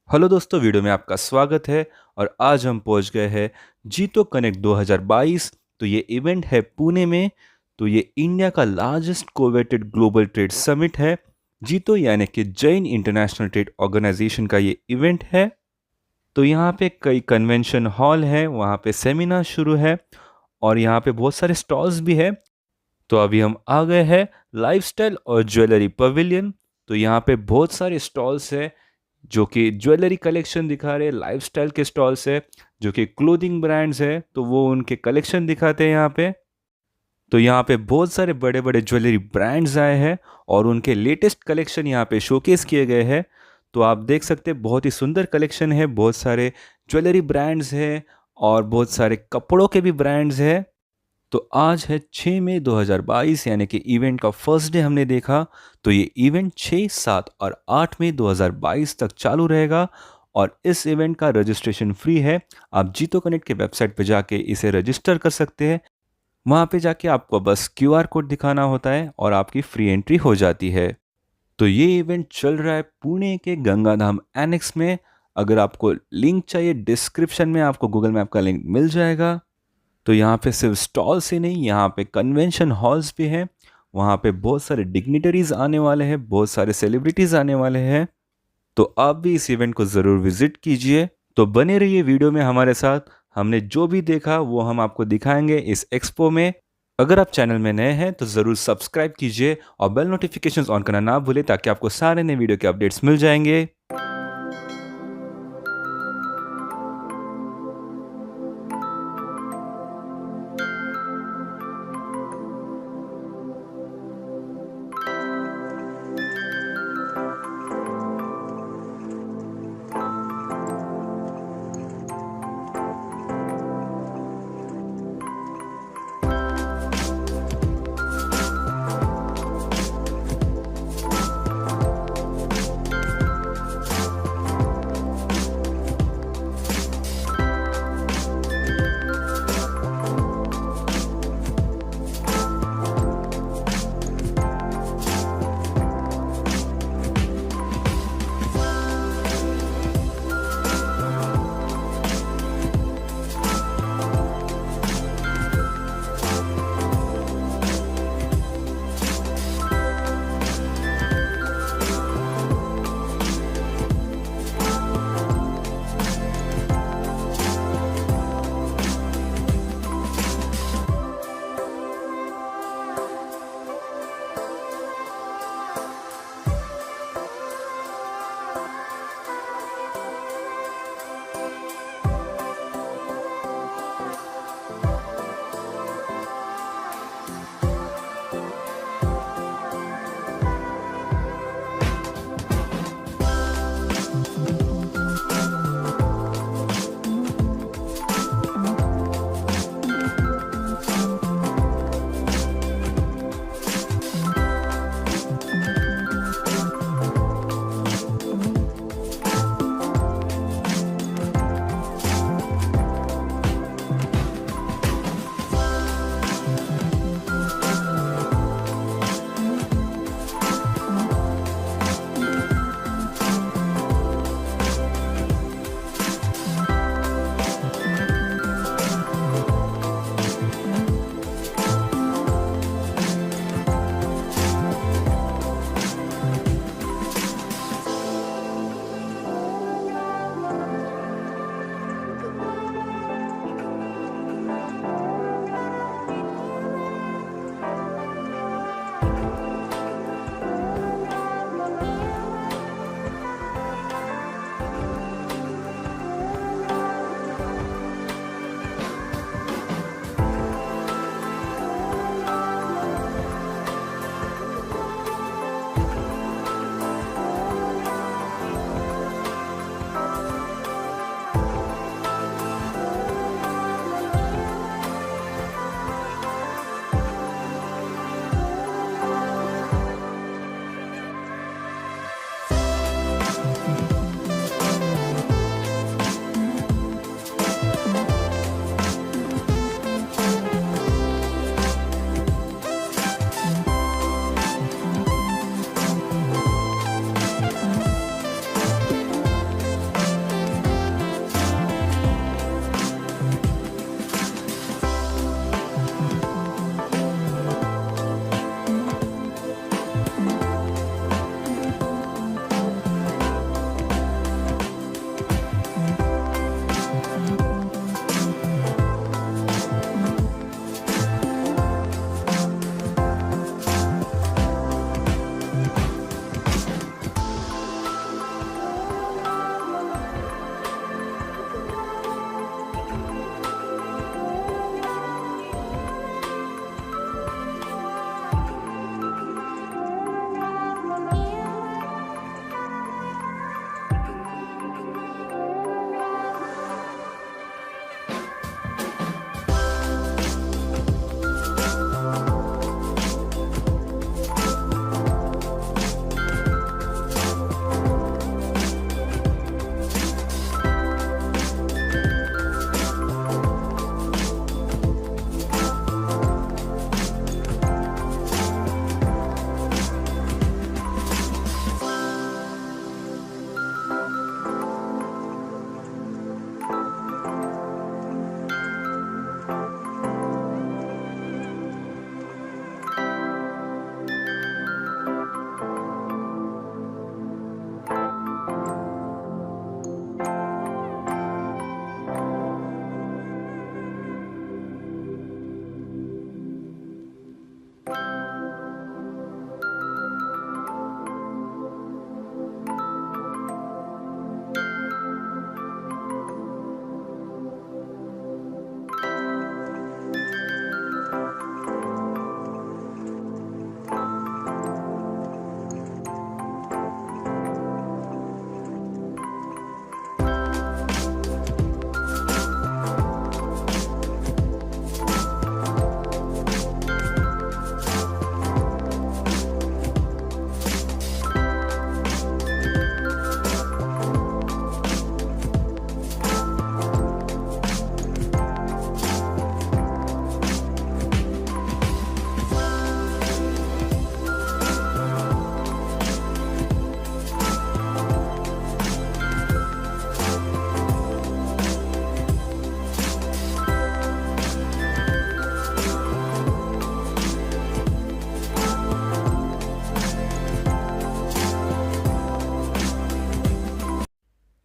Hello दोस्तों, video में आपका स्वागत है। और आज हम पहुंच गए हैं जीतो कनेक्ट 2022। तो ये इवेंट है पुणे में। तो ये इंडिया का largest coveted global trade summit है। जीतो यानी कि जैन इंटरनेशनल ट्रेड ऑर्गेनाइजेशन का ये इवेंट है। तो यहाँ पे कई कन्वेंशन हॉल है, वहाँ पे सेमिनार शुरू है और यहाँ पे बहुत सारे स्टॉल्स भी है। तो अभी हम आ गए हैं लाइफस्टाइल और ज्वेलरी पवेलियन। तो यहाँ पे बहुत सारे स्टॉल्स है जो कि ज्वेलरी कलेक्शन दिखा रहे हैं। लाइफस्टाइल के स्टॉल्स है जो कि क्लोथिंग ब्रांड्स है, तो वो उनके कलेक्शन दिखाते हैं यहाँ पे। तो यहाँ पे बहुत सारे बड़े बड़े ज्वेलरी ब्रांड्स आए हैं और उनके लेटेस्ट कलेक्शन यहाँ पे शोकेस किए गए हैं। तो आप देख सकते हैं बहुत ही सुंदर कलेक्शन है, बहुत सारे ज्वेलरी ब्रांड्स हैं और बहुत सारे कपड़ों के भी ब्रांड्स हैं। तो आज है 6 मई 2022 यानी कि इवेंट का फर्स्ट डे हमने देखा। तो ये इवेंट 6, 7 और 8 मई 2022 तक चालू रहेगा और इस इवेंट का रजिस्ट्रेशन फ्री है। आप जीतो कनेक्ट के वेबसाइट पे जाके इसे रजिस्टर कर सकते हैं। वहाँ पे जाके आपको बस क्यूआर कोड दिखाना होता है और आपकी फ्री एंट्री हो जाती है। तो ये इवेंट चल रहा है पुणे के गंगाधाम एनेक्स में। अगर आपको लिंक चाहिए, डिस्क्रिप्शन में आपको गूगल मैप का लिंक मिल जाएगा। तो यहाँ पे सिर्फ स्टॉल्स ही नहीं, यहाँ पे कन्वेंशन हॉल्स भी हैं। वहाँ पे बहुत सारे डिग्निटरीज आने वाले हैं, बहुत सारे सेलिब्रिटीज आने वाले हैं। तो आप भी इस इवेंट को ज़रूर विजिट कीजिए। तो बने रहिए वीडियो में हमारे साथ। हमने जो भी देखा वो हम आपको दिखाएंगे इस एक्सपो में। अगर आप चैनल में नए हैं तो ज़रूर सब्सक्राइब कीजिए और बेल नोटिफिकेशंस ऑन करना ना भूलें ताकि आपको सारे नए वीडियो के अपडेट्स मिल जाएंगे।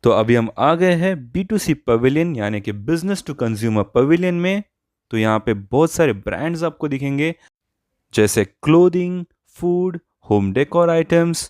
तो अभी हम आ गए हैं B2C पवेलियन यानी कि बिजनेस टू कंज्यूमर पवेलियन में। तो यहाँ पे बहुत सारे ब्रांड्स आपको दिखेंगे जैसे clothing, food, home decor items.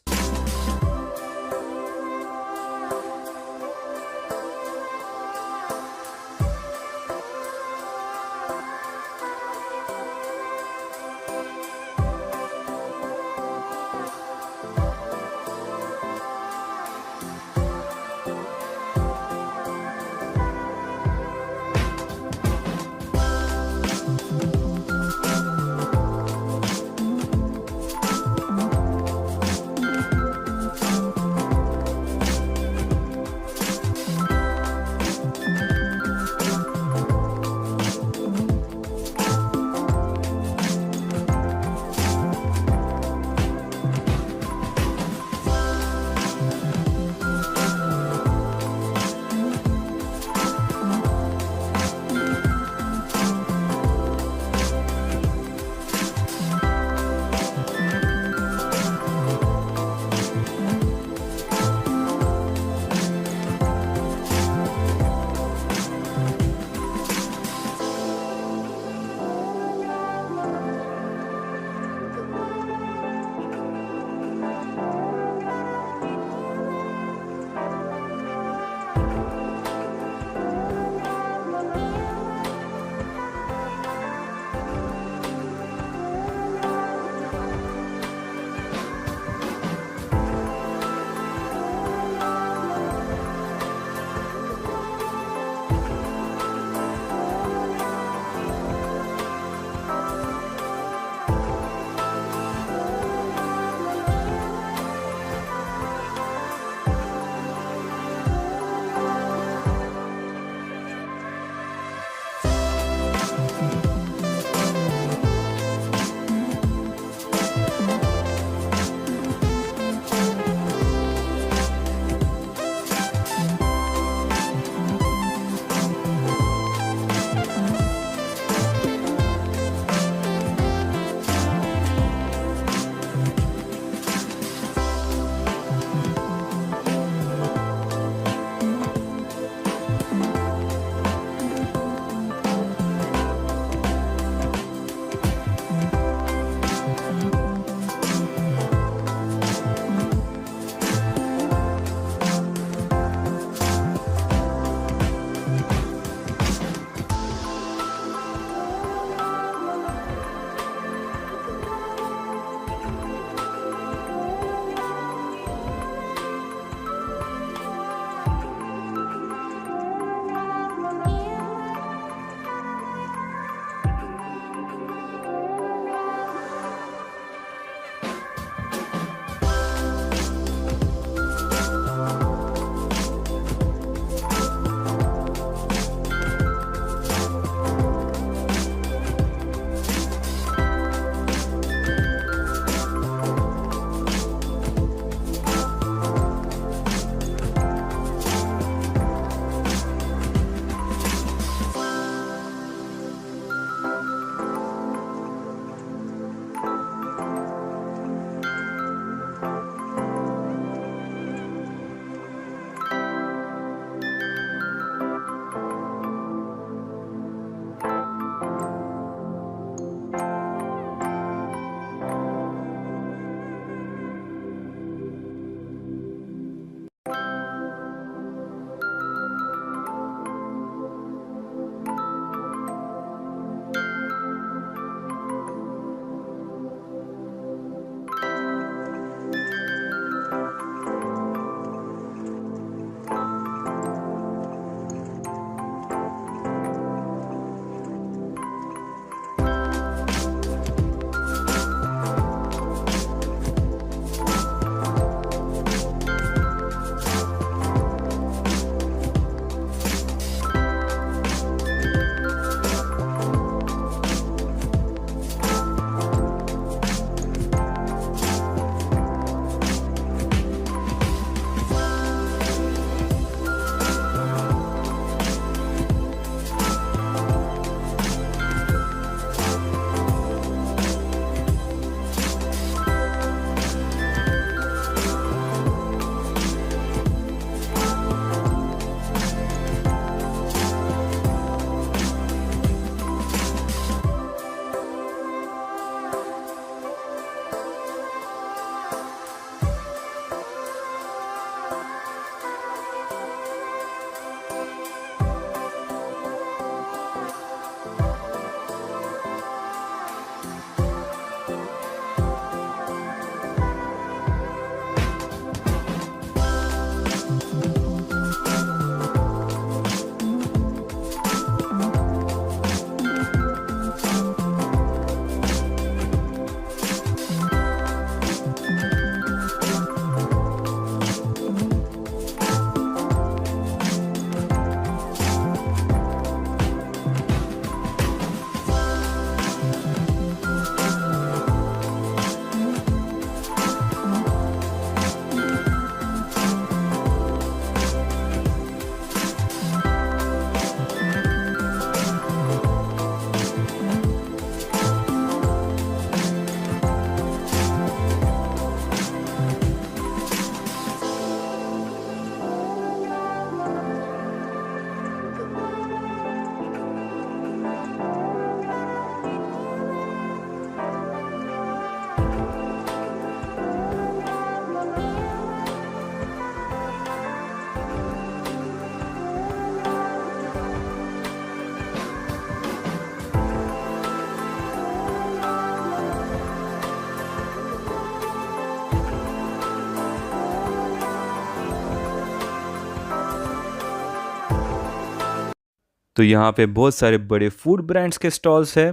तो यहाँ पे बहुत सारे बड़े फूड ब्रांड्स के स्टॉल्स है।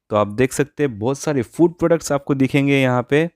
तो आप देख सकते हैं बहुत सारे फूड प्रोडक्ट्स आपको दिखेंगे यहाँ पे।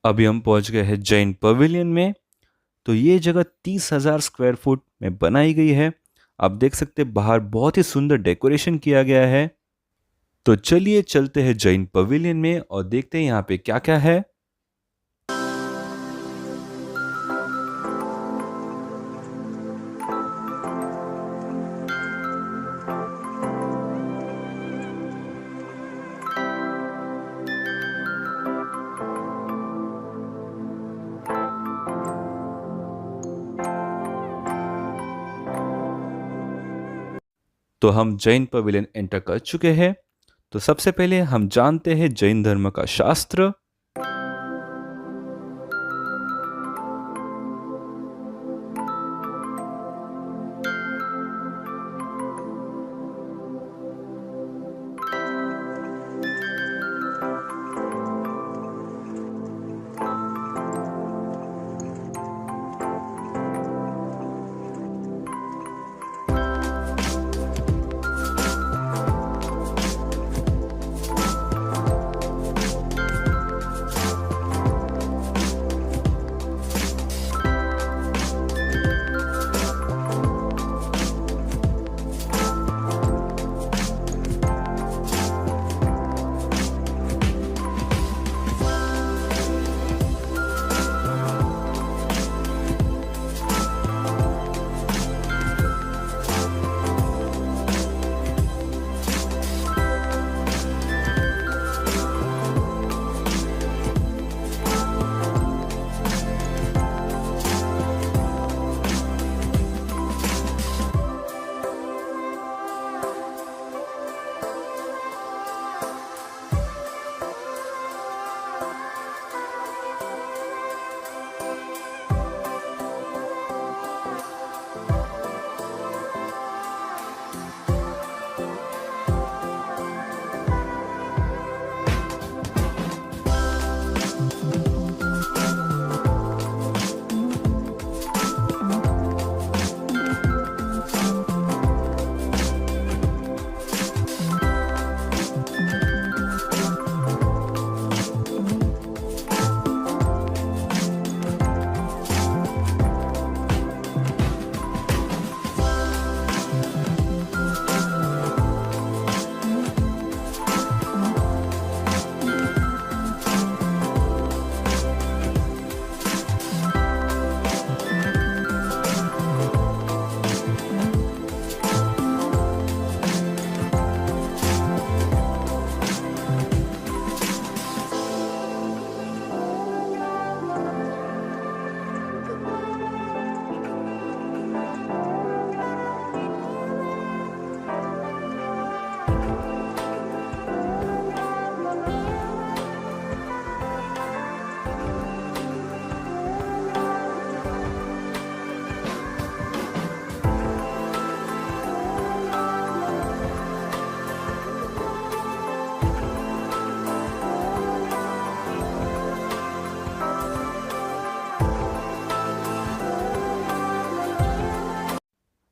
अभी हम पहुंच गए हैं जैन पवेलियन में। तो ये जगह 30,000 स्क्वायर फुट में बनाई गई है। आप देख सकते हैं बाहर बहुत ही सुंदर डेकोरेशन किया गया है। तो चलिए चलते हैं जैन पवेलियन में और देखते हैं यहाँ पे क्या क्या है। तो हम जैन पवेलियन एंटर कर चुके हैं। तो सबसे पहले हम जानते हैं जैन धर्म का शास्त्र।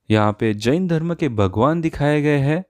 यहाँ पे जैन धर्म के भगवान दिखाए गए हैं।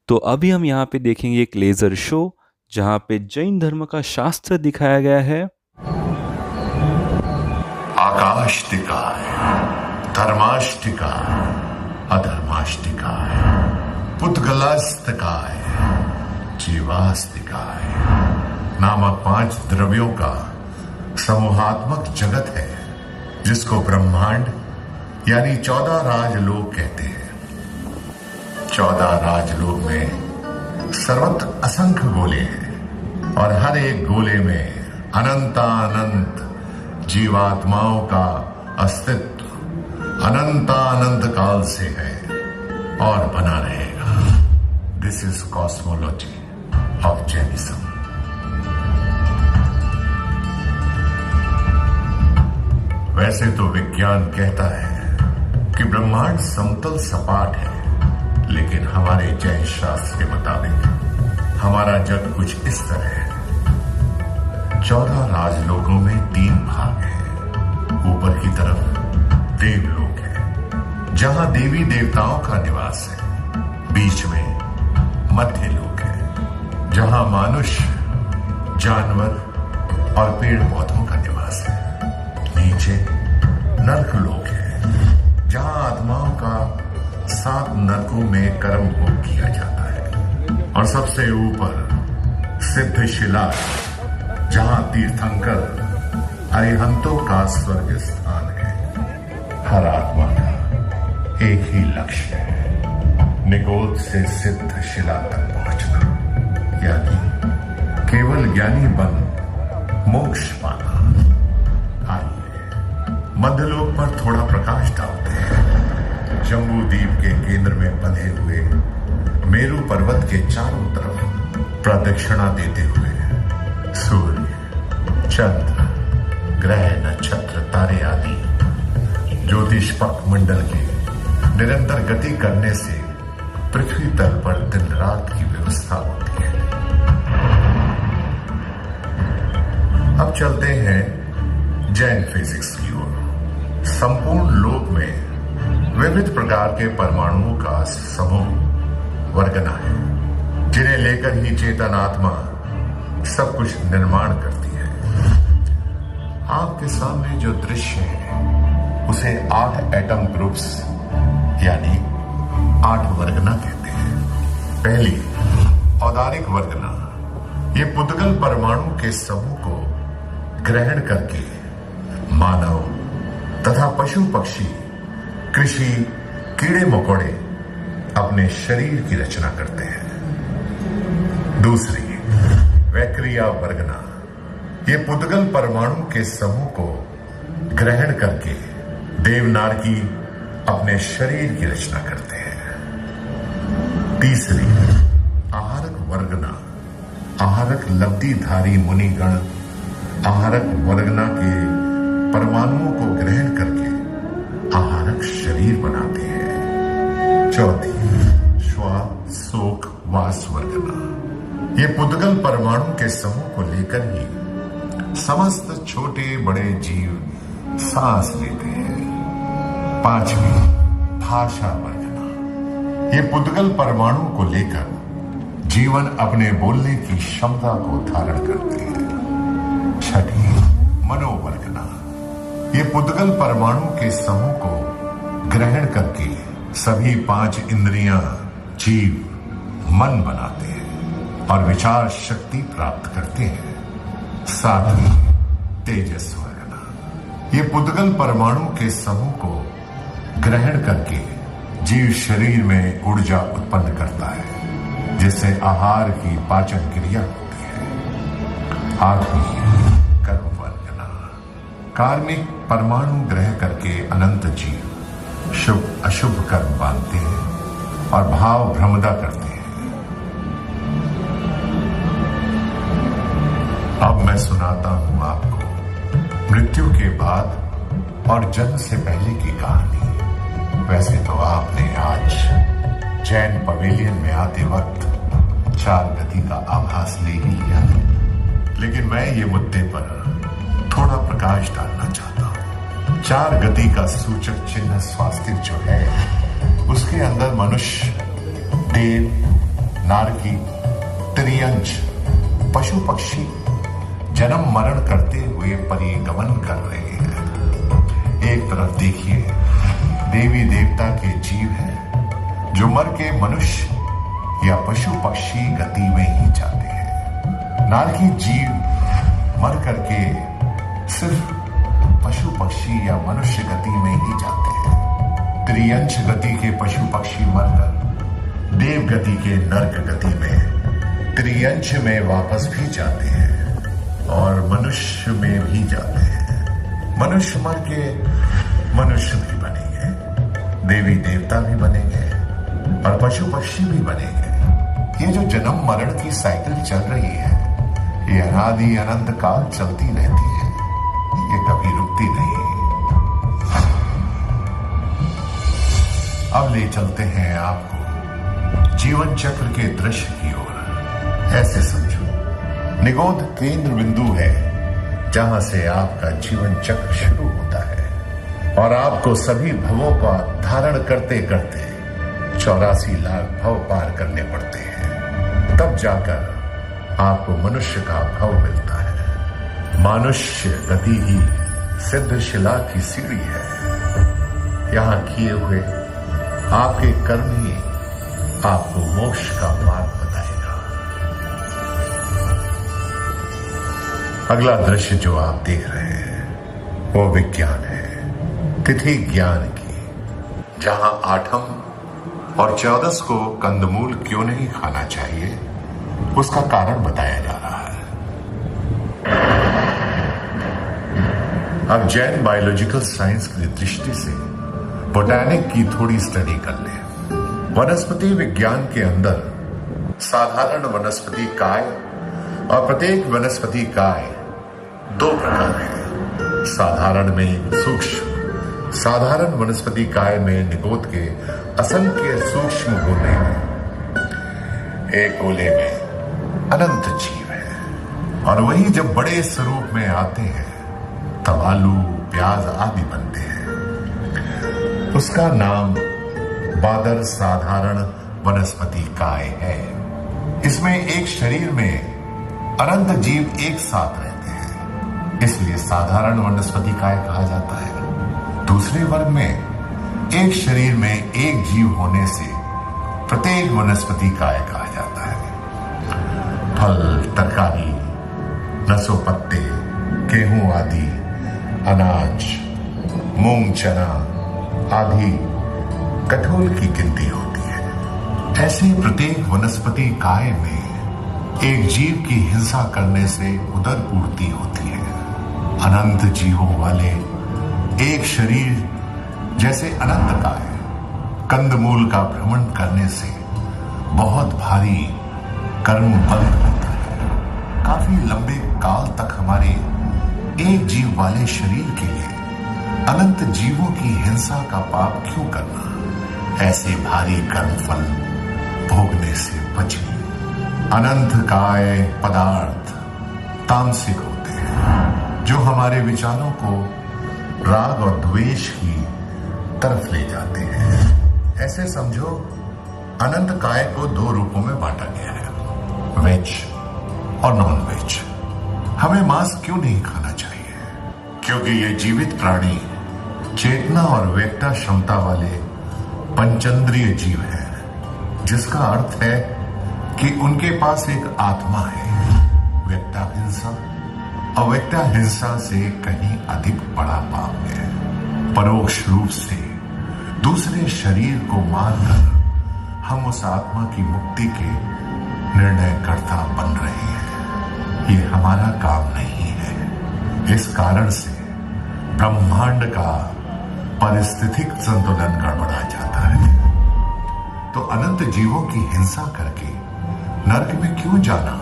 तो अभी हम यहाँ पे देखेंगे एक लेजर शो जहाँ पे जैन धर्म का शास्त्र दिखाया गया है। आकाष्टिकाय, धर्माष्टिकाय, अधर्माष्टिकाय, पुद्गलास्तिकाय, जीवास्तिकाय नामक 5 द्रव्यों का समूहात्मक जगत है जिसको ब्रह्मांड यानी 14 राजलोक कहते हैं। 14 राजलोक में सर्वत्र असंख्य गोले हैं और हर एक गोले में अनंतानंत जीवात्माओं का अस्तित्व अनंतानंत काल से है और बना रहेगा। This is cosmology of Jainism. वैसे तो विज्ञान कहता है कि ब्रह्मांड समतल सपाट है, लेकिन हमारे जैन शास्त्र के मुताबिक हमारा जग कुछ इस तरह है। 14 राजलोकों में 3 भाग हैं। ऊपर की तरफ देवलोक है जहां देवी देवताओं का निवास है। बीच में मध्य लोक है जहां मनुष्य, जानवर और पेड़ पौधों का निवास है। नीचे नरक लोक है जहां आत्माओं का 7 नरकों में कर्म भोग किया जाता है। और सबसे ऊपर सिद्ध शिला जहां तीर्थंकर अरिहंतों का स्वर्ग स्थान है। हर आत्मा का एक ही लक्ष्य है, निगोद से सिद्ध शिला तक पहुंचना, यानी केवल ज्ञानी बन मोक्ष पाना। आइए मध्यलोक पर थोड़ा प्रकाश डालते हैं। जम्बू द्वीप के केंद्र में बंधे हुए मेरू पर्वत के चारों तरफ प्रदक्षिणा देते हुए सूर्य, चंद्र, ग्रह, नक्षत्र, तारे आदि ज्योतिष्पक मंडल के निरंतर गति करने से पृथ्वी तल पर दिन रात की व्यवस्था होती है। अब चलते हैं जैन फिजिक्स की ओर। संपूर्ण लोक में विविध प्रकार के परमाणुओं का समूह वर्गना है, जिन्हें लेकर ही चेतन आत्मा सब कुछ निर्माण करती है। आपके सामने जो दृश्य है उसे 8 एटम ग्रुप्स यानी 8 वर्गना कहते हैं। पहली औदारिक वर्गना, ये पुद्गल परमाणु के समूह को ग्रहण करके मानव तथा पशु पक्षी, कृषि, कीड़े मकोड़े अपने शरीर की रचना करते हैं। दूसरी वैक्रिया वर्गना, ये पुद्गल परमाणु के समूह को ग्रहण करके देवनारकी अपने शरीर की रचना करते हैं। तीसरी आहारक वर्गना, आहारक लब्धिधारी मुनिगण आहारक वर्गना के परमाणुओं को ग्रहण करके आहारक शरीर बनाते हैं। चौथी श्वा शोक वास वर्गना, ये पुद्गल परमाणु के समूह को लेकर ही समस्त छोटे बड़े जीव सांस लेते हैं। पांचवी भाषा वर्गना, ये पुद्गल परमाणु को लेकर जीवन अपने बोलने की क्षमता को धारण करते हैं। छठी मनोवर्गना, ये पुद्गल परमाणु के समूह को ग्रहण करके सभी 5 इंद्रियां जीव मन बनाते हैं और विचार शक्ति प्राप्त करते हैं। सातवीं तेजस वर्गना, ये पुद्गल परमाणु के समूह को ग्रहण करके जीव शरीर में ऊर्जा उत्पन्न करता है, जिससे आहार की पाचन क्रिया होती है। आठवीं कर्म वर्गना, कार्मिक परमाणु ग्रह करके अनंत जीव शुभ अशुभ कर्म बांधते हैं और भाव भ्रमदा करते हैं। अब मैं सुनाता हूं आपको मृत्यु के बाद और जन्म से पहले की कहानी। वैसे तो आपने आज जैन पवेलियन में आते वक्त 4 गति का आभास ले ही लिया, लेकिन मैं ये मुद्दे पर थोड़ा प्रकाश डालना चाहता हूं। 4 गति का सूचक चिन्ह स्वास्तिक जो है, उसके अंदर मनुष्य, देव, नारकी, त्रियंच, पशु पक्षी जन्म मरण करते हुए परिगमन कर रहे हैं। एक तरफ देखिए देवी देवता के जीव हैं जो मर के मनुष्य या पशु पक्षी गति में ही जाते हैं। नारकी जीव मर करके सिर्फ पशु पक्षी या मनुष्य गति में ही जाते हैं। त्रियंच गति के पशु पक्षी मरकर देव गति के नर्क गति में त्रियंच में वापस भी जाते हैं और मनुष्य में भी जाते हैं। मनुष्य मर के मनुष्य भी बनेंगे, देवी देवता भी बनेंगे और पशु पक्षी भी बनेंगे। ये जो जन्म मरण की साइकिल चल रही है, ये अनादि अनंत काल चलती रहती है, ये कभी रुकती नहीं। अब ले चलते हैं आपको जीवन चक्र के दृश्य की ओर। ऐसे समझो निगोद केंद्र बिंदु है जहां से आपका जीवन चक्र शुरू होता है और आपको सभी भवों का धारण करते करते 84 लाख भव पार करने पड़ते हैं। तब जाकर आपको मनुष्य का भव मिलता है। मनुष्य गति ही सिद्ध शिला की सीढ़ी है। यहां किए हुए आपके कर्म ही आपको मोक्ष का मार्ग बताएगा। अगला दृश्य जो आप देख रहे हैं वो विज्ञान है, तिथि ज्ञान की, जहां आठम और 14 को कंदमूल क्यों नहीं खाना चाहिए, उसका कारण बताया जा रहा है। अब जैन बायोलॉजिकल साइंस की दृष्टि से बोटैनिक की थोड़ी स्टडी कर ले। वनस्पति विज्ञान के अंदर साधारण वनस्पति काय और प्रत्येक वनस्पति काय दो प्रकार है। साधारण में सूक्ष्म, साधारण वनस्पति काय में निगोद के असंख्य सूक्ष्म गुण हैं। एक गोले में अनंत जीव है और वही जब बड़े स्वरूप में आते हैं तब आलू, प्याज आदि बनते हैं। उसका नाम बादर साधारण वनस्पति काय है। इसमें एक शरीर में अनंत जीव एक साथ रहते हैं, इसलिए साधारण वनस्पति काय कहा जाता है। दूसरे वर्ग में एक शरीर में एक जीव होने से प्रत्येक वनस्पति काय कहा जाता है। फल, तरकारी, नसों पत्ते, गेहूं आदि, अनाज, मूंग, चना आदि कठोल की गिनती होती है। ऐसे प्रत्येक वनस्पति काय में एक जीव की हिंसा करने से उदर पूर्ति होती है। अनंत जीवों वाले एक शरीर जैसे अनंत काय कंदमूल का भ्रमण करने से बहुत भारी कर्म बल होता है। काफी लंबे काल तक हमारे एक जीव वाले शरीर के लिए अनंत जीवों की हिंसा का पाप क्यों करना? ऐसे भारी कर्म फल भोगने से बचे। अनंत काय पदार्थ तामसिक होते हैं, जो हमारे विचारों को राग और द्वेष की तरफ ले जाते हैं। ऐसे समझो, अनंत काय को दो रूपों में बांटा गया है, वेज और नॉन वेज। हमें मांस क्यों नहीं खाना चाहिए? क्योंकि ये जीवित प्राणी चेतना और व्यक्ता क्षमता वाले पंचेंद्रिय जीव है, जिसका अर्थ है कि उनके पास एक आत्मा है। व्यक्ता हिंसा अव्यक्ता हिंसा से कहीं अधिक बड़ा पाप है। परोक्ष रूप से दूसरे शरीर को मारकर हम उस आत्मा की मुक्ति के निर्णयकर्ता बन रहे हैं। ये हमारा काम नहीं है। इस कारण से ब्रह्मांड का पारिस्थितिक संतुलन गड़बड़ा जाता है। तो अनंत जीवों की हिंसा करके नरक में क्यों जाना?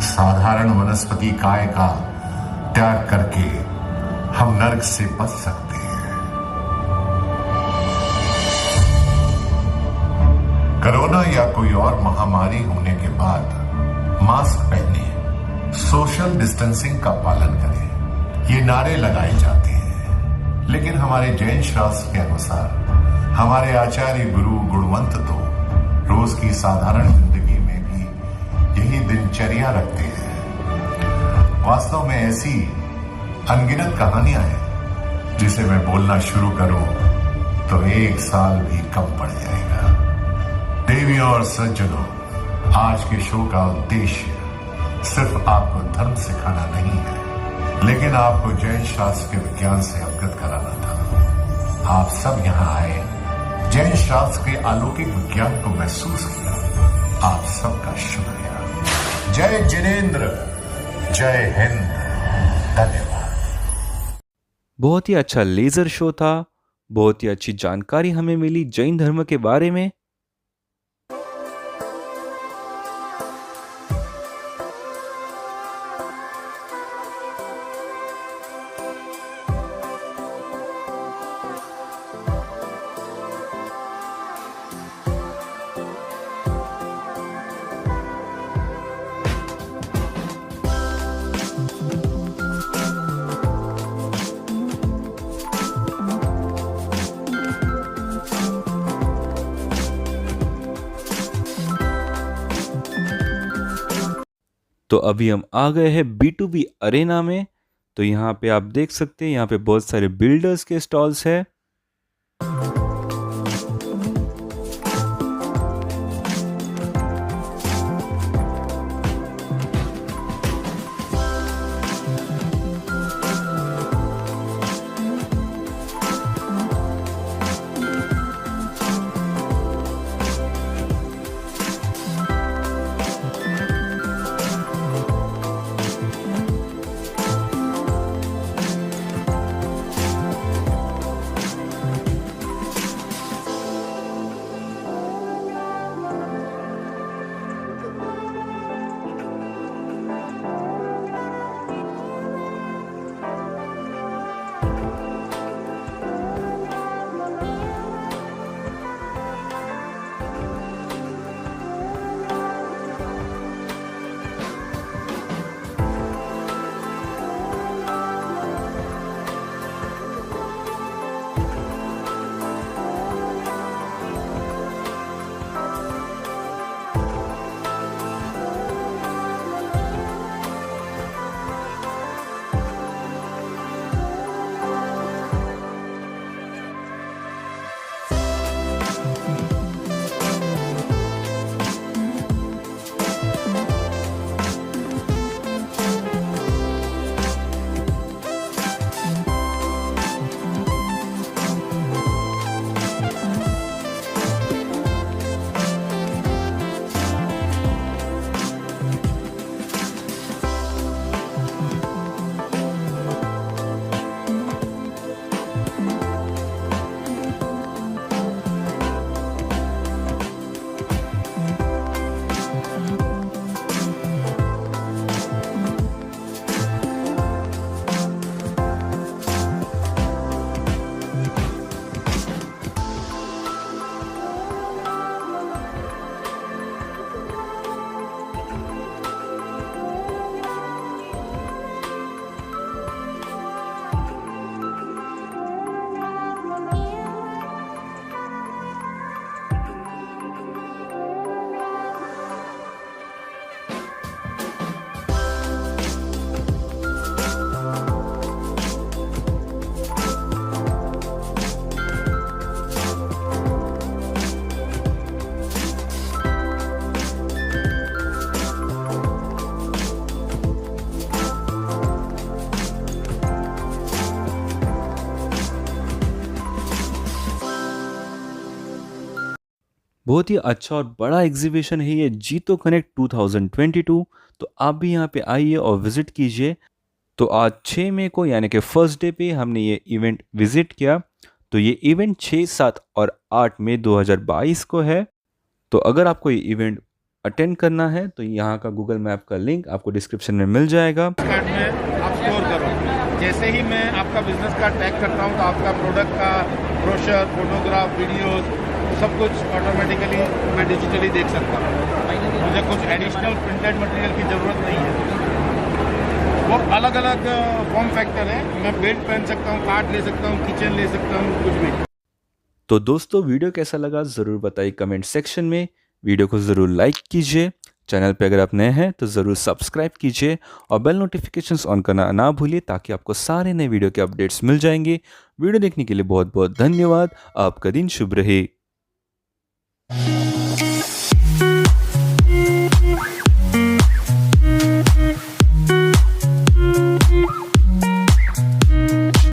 साधारण वनस्पति काय का त्याग करके हम नरक से बच सकते हैं। कोरोना या कोई और महामारी होने के बाद मास्क पहने, सोशल डिस्टेंसिंग का पालन करें, ये नारे लगाए जाते हैं। लेकिन हमारे जैन शास्त्र के अनुसार हमारे आचार्य गुरु गुणवंत तो रोज की साधारण जिंदगी में भी यही दिनचर्या रखते हैं। वास्तव में ऐसी अनगिनत कहानियां हैं, जिसे मैं बोलना शुरू करूं तो 1 साल भी कम पड़ जाएगा। देवियों और सज्जनों, आज के शो का उद्देश्य सिर्फ आपको धर्म सिखाना नहीं है, लेकिन आपको जैन शास्त्र के विज्ञान से अवगत कराना था। आप सब यहाँ आए, जैन शास्त्र के अलौकिक विज्ञान को महसूस किया। आप सबका शुक्रिया। जय जिनेंद्र, जय हिंद, धन्यवाद। बहुत ही अच्छा लेजर शो था। बहुत ही अच्छी जानकारी हमें मिली जैन धर्म के बारे में। तो अभी हम आ गए हैं B2B अरेना में। तो यहाँ पे आप देख सकते हैं, यहाँ पे बहुत सारे बिल्डर्स के स्टॉल्स हैं। बहुत ही अच्छा और बड़ा एग्जीबिशन है ये जीतो कनेक्ट 2022। तो आप भी यहाँ पे आइए और विजिट कीजिए। तो आज 6 मई को यानी कि फर्स्ट डे पे हमने ये इवेंट विजिट किया। तो ये इवेंट 6, 7 और 8 मई 2022 को है। तो अगर आपको ये इवेंट अटेंड करना है तो यहाँ का गूगल मैप का लिंक आपको डिस्क्रिप्शन में मिल जाएगा। कार्ड में आप स्टोर करो। जैसे ही मैं आपका बिजनेस कार्ड टैग करता हूँ तो आपका प्रोडक्ट का ब्रोशर, फोटोग्राफ, वीडियोस सब कुछ ऑटोमेटिकली मैं डिजिटली देख सकता हूँ। मुझे कुछ एडिशनल प्रिंटेड मटेरियल की ज़रूरत नहीं है। वो अलग अलग फॉर्म फैक्टर है। मैं बेल्ट पहन सकता हूँ, कार्ड ले सकता हूँ, किचन ले सकता हूँ, कुछ भी। तो दोस्तों वीडियो कैसा लगा ज़रूर बताइए कमेंट सेक्शन में। वीडियो को ज़रूर लाइक कीजिए। चैनल पे अगर आप नए हैं तो ज़रूर सब्सक्राइब कीजिए और बेल नोटिफिकेशंस ऑन करना ना भूलिए ताकि आपको सारे नए वीडियो के अपडेट्स मिल जाएंगे। वीडियो देखने के लिए बहुत बहुत धन्यवाद। आपका दिन शुभ रहे।